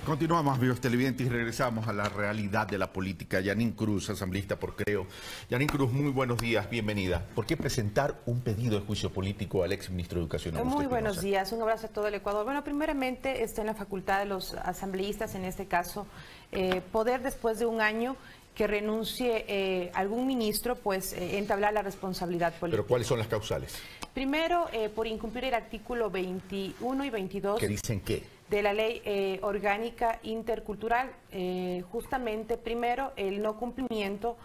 Continuamos, amigos televidentes, y regresamos a la realidad de la política. Yanín Cruz, asambleísta por Creo. Yanín Cruz, muy buenos días, bienvenida. ¿Por qué presentar un pedido de juicio político al exministro de Educación, Augusto Muy Espinosa? buenos días, un abrazo a todo el Ecuador. Bueno, primeramente está en la facultad de los asambleístas, en este caso, poder después de un año que renuncie algún ministro, pues entablar la responsabilidad política. ¿Pero cuáles son las causales? Primero, por incumplir el artículo 21 y 22. ¿Qué dicen qué? De la ley orgánica intercultural, justamente primero el no cumplimiento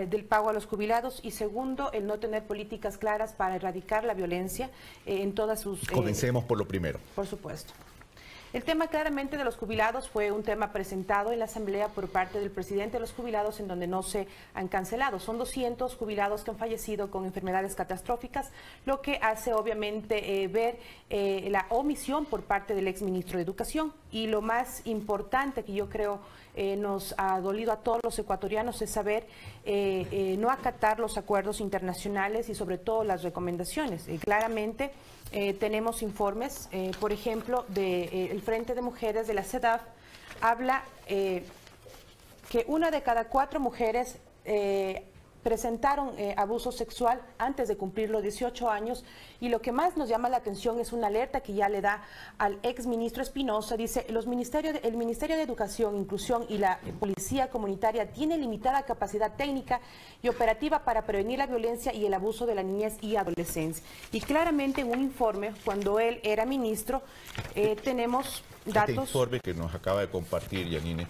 del pago a los jubilados y segundo el no tener políticas claras para erradicar la violencia en todas sus... Comencemos por lo primero. Por supuesto. El tema claramente de los jubilados fue un tema presentado en la Asamblea por parte del presidente de los jubilados, en donde no se han cancelado. Son 200 jubilados que han fallecido con enfermedades catastróficas, lo que hace obviamente ver la omisión por parte del exministro de Educación. Y lo más importante que yo creo nos ha dolido a todos los ecuatorianos es saber no acatar los acuerdos internacionales y sobre todo las recomendaciones. Claramente tenemos informes, por ejemplo, del Frente de Mujeres de la CEDAW, habla que 1 de cada 4 mujeres presentaron abuso sexual antes de cumplir los 18 años, y lo que más nos llama la atención es una alerta que ya le da al exministro Espinosa. Dice, el Ministerio de Educación, Inclusión y la Policía Comunitaria tiene limitada capacidad técnica y operativa para prevenir la violencia y el abuso de la niñez y adolescencia. Y claramente en un informe, cuando él era ministro, tenemos datos... Este informe que nos acaba de compartir, Yanine,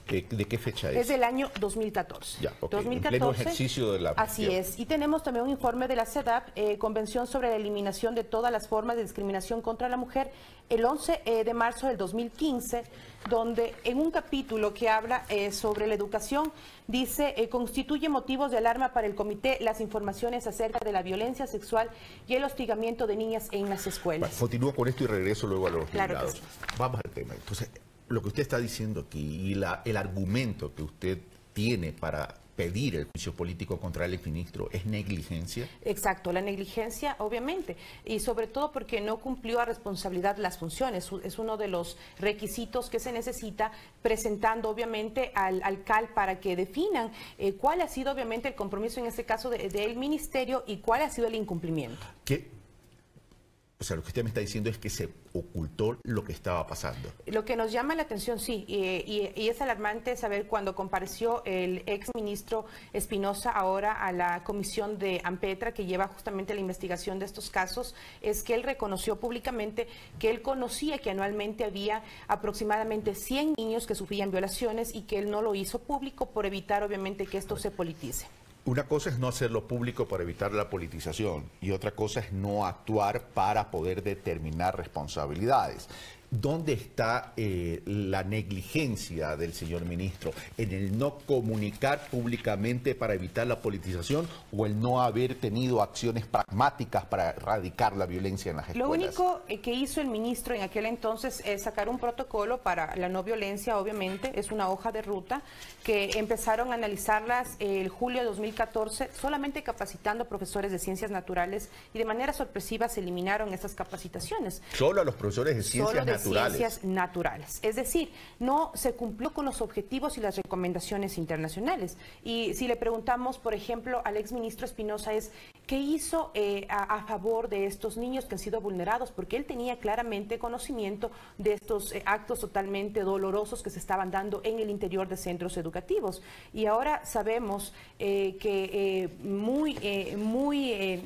¿de qué fecha es? Es del año 2014. Ya, okay. 2014, en pleno ejercicio de la... Así es. Y tenemos también un informe de la CEDAW, Convención sobre la Eliminación de todas las formas de discriminación contra la mujer, el 11 de marzo del 2015, donde en un capítulo que habla sobre la educación, dice, constituye motivos de alarma para el comité las informaciones acerca de la violencia sexual y el hostigamiento de niñas en las escuelas. Bueno, continúo con esto y regreso luego a los jubilados. Sí. Vamos al tema. Entonces, lo que usted está diciendo aquí y el argumento que usted tiene para pedir el juicio político contra el exministro es negligencia. Exacto, la negligencia, obviamente, y sobre todo porque no cumplió a responsabilidad las funciones. Es uno de los requisitos que se necesita, presentando obviamente al CAL para que definan cuál ha sido obviamente el compromiso en este caso del ministerio y cuál ha sido el incumplimiento. O sea, lo que usted me está diciendo es que se ocultó lo que estaba pasando. Lo que nos llama la atención, sí, y es alarmante saber cuando compareció el exministro Espinosa ahora a la comisión de AMPETRA, que lleva justamente la investigación de estos casos, es que él reconoció públicamente que él conocía que anualmente había aproximadamente 100 niños que sufrían violaciones y que él no lo hizo público por evitar obviamente que esto se politice. Una cosa es no hacerlo público para evitar la politización y otra cosa es no actuar para poder determinar responsabilidades. ¿Dónde está la negligencia del señor ministro? ¿En el no comunicar públicamente para evitar la politización o el no haber tenido acciones pragmáticas para erradicar la violencia en las escuelas? Lo único que hizo el ministro en aquel entonces es sacar un protocolo para la no violencia, obviamente, es una hoja de ruta que empezaron a analizarlas el julio de 2014, solamente capacitando profesores de ciencias naturales, y de manera sorpresiva se eliminaron esas capacitaciones. Solo a los profesores de ciencias naturales. Ciencias naturales. Es decir, no se cumplió con los objetivos y las recomendaciones internacionales. Y si le preguntamos, por ejemplo, al exministro Espinosa es ¿qué hizo a favor de estos niños que han sido vulnerados? Porque él tenía claramente conocimiento de estos actos totalmente dolorosos que se estaban dando en el interior de centros educativos. Y ahora sabemos que muy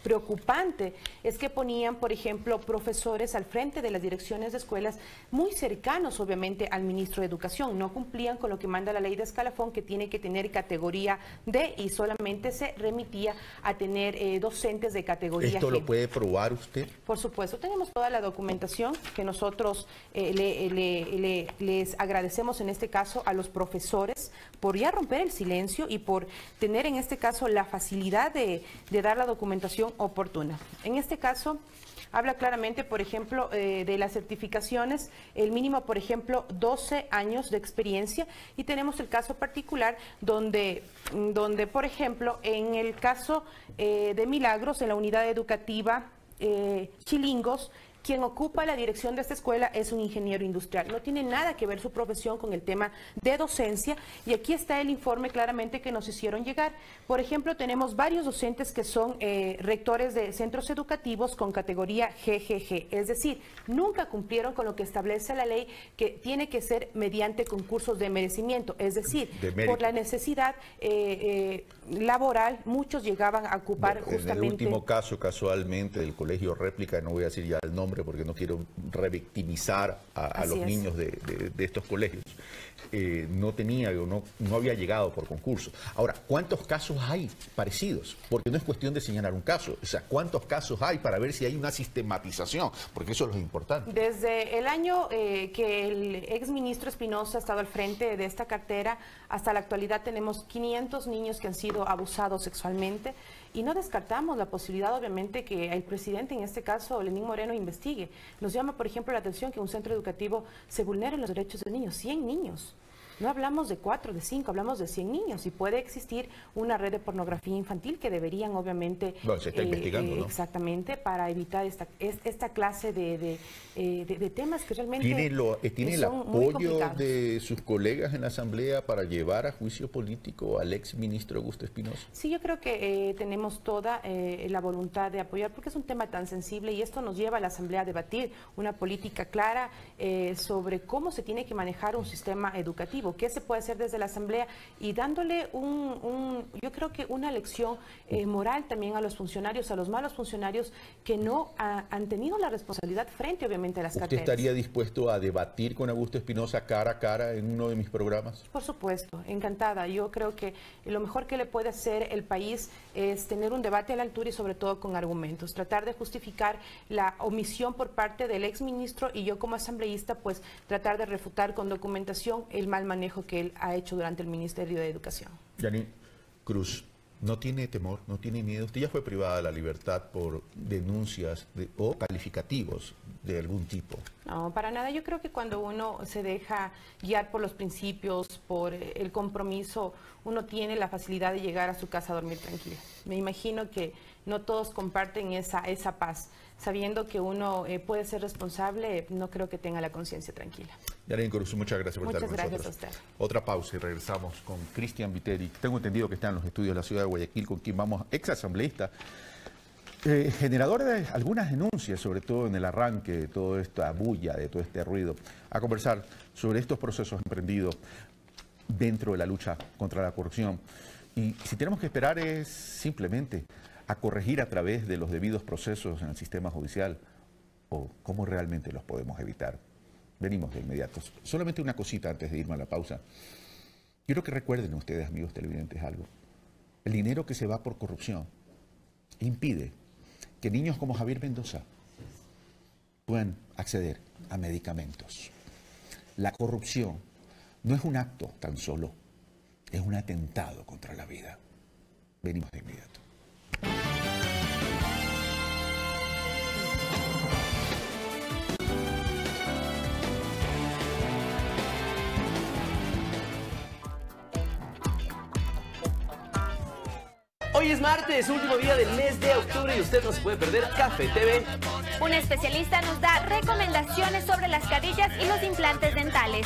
preocupante es que ponían, por ejemplo, profesores al frente de las direcciones de escuelas muy cercanos, obviamente, al ministro de Educación. No cumplían con lo que manda la ley de escalafón, que tiene que tener categoría D, y solamente se remitía a tener docentes de categoría G. ¿Esto lo puede probar usted? Por supuesto, tenemos toda la documentación que nosotros les agradecemos en este caso a los profesores por ya romper el silencio y por tener en este caso la facilidad de dar la documentación oportuna. En este caso, habla claramente, por ejemplo, de las certificaciones, el mínimo, por ejemplo, 12 años de experiencia, y tenemos el caso particular donde por ejemplo, en el caso de Milagros, en la unidad educativa Chilingos, Quien ocupa la dirección de esta escuela es un ingeniero industrial. No tiene nada que ver su profesión con el tema de docencia, y aquí está el informe claramente que nos hicieron llegar. Por ejemplo, tenemos varios docentes que son rectores de centros educativos con categoría GGG, es decir, nunca cumplieron con lo que establece la ley, que tiene que ser mediante concursos de merecimiento, es decir, por la necesidad laboral, muchos llegaban a ocupar justamente... En el último caso, casualmente, del colegio Réplica, no voy a decir ya el nombre porque no quiero revictimizar a los niños de estos colegios, no tenía o no había llegado por concurso. Ahora, ¿cuántos casos hay parecidos? Porque no es cuestión de señalar un caso, o sea, ¿cuántos casos hay para ver si hay una sistematización? Porque eso es lo importante. Desde el año que el exministro Espinosa ha estado al frente de esta cartera, hasta la actualidad tenemos 500 niños que han sido abusados sexualmente, y no descartamos la posibilidad, obviamente, que el presidente, en este caso, Lenín Moreno, investigue. Nos llama, por ejemplo, la atención que en un centro educativo se vulneren los derechos de niños, 100 niños. No hablamos de 4, de 5, hablamos de 100 niños, y puede existir una red de pornografía infantil que deberían, obviamente, bueno, se está investigando, ¿no? Exactamente, para evitar esta clase de temas que realmente ¿Tiene el apoyo de sus colegas en la Asamblea para llevar a juicio político al ex ministro Augusto Espinosa? Sí, yo creo que tenemos toda la voluntad de apoyar, porque es un tema tan sensible, y esto nos lleva a la Asamblea a debatir una política clara sobre cómo se tiene que manejar un sistema educativo, qué se puede hacer desde la Asamblea, y dándole yo creo que una lección moral también a los funcionarios, a los malos funcionarios que no han tenido la responsabilidad frente, obviamente, a las carteras. ¿Usted estaría dispuesto a debatir con Augusto Espinosa cara a cara en uno de mis programas? Por supuesto, encantada. Yo creo que lo mejor que le puede hacer el país es tener un debate a la altura y sobre todo con argumentos, tratar de justificar la omisión por parte del exministro, y yo como asambleísta pues tratar de refutar con documentación el mal manejo que él ha hecho durante el Ministerio de Educación. Yanin Cruz, ¿no tiene temor, no tiene miedo? Usted ya fue privada de la libertad por denuncias o calificativos de algún tipo. No, para nada. Yo creo que cuando uno se deja guiar por los principios, por el compromiso, uno tiene la facilidad de llegar a su casa a dormir tranquila. Me imagino que no todos comparten esa paz. Sabiendo que uno puede ser responsable, no creo que tenga la conciencia tranquila. Yanin Cruz, muchas gracias por estar con nosotros. Muchas gracias a usted. Otra pausa y regresamos con Cristian Viteri. Tengo entendido que está en los estudios de la ciudad de Guayaquil, con quien vamos, ex asambleísta, generador de algunas denuncias, sobre todo en el arranque de toda esta bulla, de todo este ruido, a conversar sobre estos procesos emprendidos dentro de la lucha contra la corrupción. Y si tenemos que esperar es simplemente a corregir a través de los debidos procesos en el sistema judicial, o cómo realmente los podemos evitar. Venimos de inmediato. Solamente una cosita antes de irme a la pausa. Quiero que recuerden ustedes, amigos televidentes, algo. El dinero que se va por corrupción impide que niños como Javier Mendoza puedan acceder a medicamentos. La corrupción no es un acto tan solo, es un atentado contra la vida. Venimos de inmediato. Hoy es martes, último día del mes de octubre, y usted no se puede perder Café TV. Un especialista nos da recomendaciones sobre las carillas y los implantes dentales.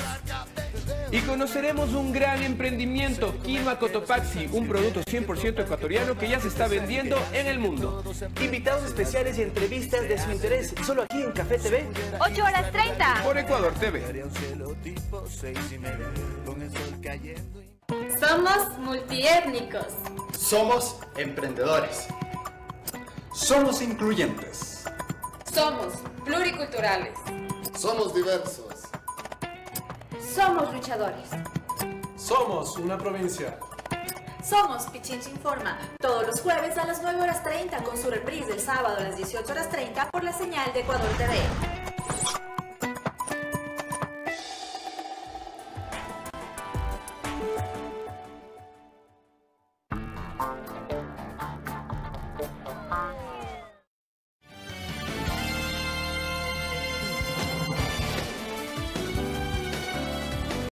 Y conoceremos un gran emprendimiento, Quinoa Cotopaxi, un producto 100% ecuatoriano que ya se está vendiendo en el mundo. Invitados especiales y entrevistas de su interés, solo aquí en Café TV. 8:30. Por Ecuador TV. Somos multiétnicos. Somos emprendedores. Somos incluyentes. Somos pluriculturales. Somos diversos. Somos luchadores. Somos una provincia. Somos Pichincha Informa, todos los jueves a las 9:30 con su reprise el sábado a las 18:30 por la señal de Ecuador TV.